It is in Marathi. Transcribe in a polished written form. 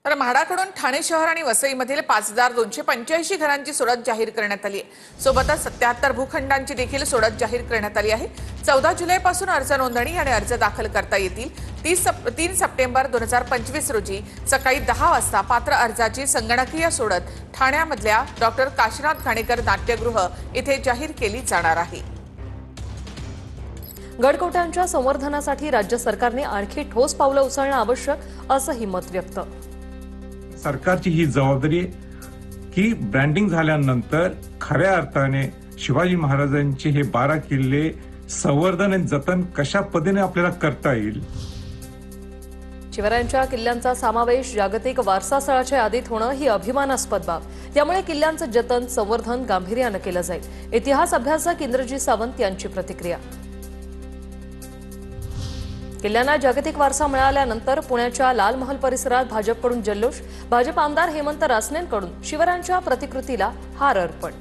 तर म्हाडाकडून ठाणे शहर आणि वसईमधील 5285 घरांची सोडत जाहीर करण्यात आली आहे। सोबतच 77 भूखंडांची देखील सोडत जाहीर करण्यात आली आहे। 14 जुलैपासून अर्ज नोंदणी आणि अर्ज दाखल करता येतील। 3 सप्टेंबर 2025 रोजी सकाळी 10 वाजता पात्र अर्जाची संगणकीय सोडत ठाण्यामधल्या डॉक्टर काशीनाथ घाणेकर नाट्यगृह येथे जाहीर केली जाणार आहे। गडकोटांच्या संवर्धनासाठी राज्य सरकारने आणखी ठोस पावलं उचलणं आवश्यक असंही मत व्यक्त। सरकारची ही जबाबदारी की ब्रँडिंग झाल्यानंतर खऱ्या अर्थाने शिवाजी महाराजांचे हे 12 किल्ले संवर्धन आणि जतन कशा पद्धतीने आपल्याला करता येईल। शिवरायांच्या किल्ल्यांचा समावेश जागतिक वारसा स्थळाच्या यादीत होणं ही अभिमानास्पद बाब। त्यामुळे किल्ल्यांचं जतन संवर्धन गांभीर्यानं केलं जाईल। इतिहास अभ्यासक इंद्रजीत सावंत यांची प्रतिक्रिया। किल्ल्यांना जागतिक वारसा मिळाल्यानंतर पुण्याच्या लाल महाल परिसरात भाजपकडून जल्लोष। भाजप आमदार हेमंत रासनेंकडून शिवरायांच्या प्रतिकृतीला हार अर्पण।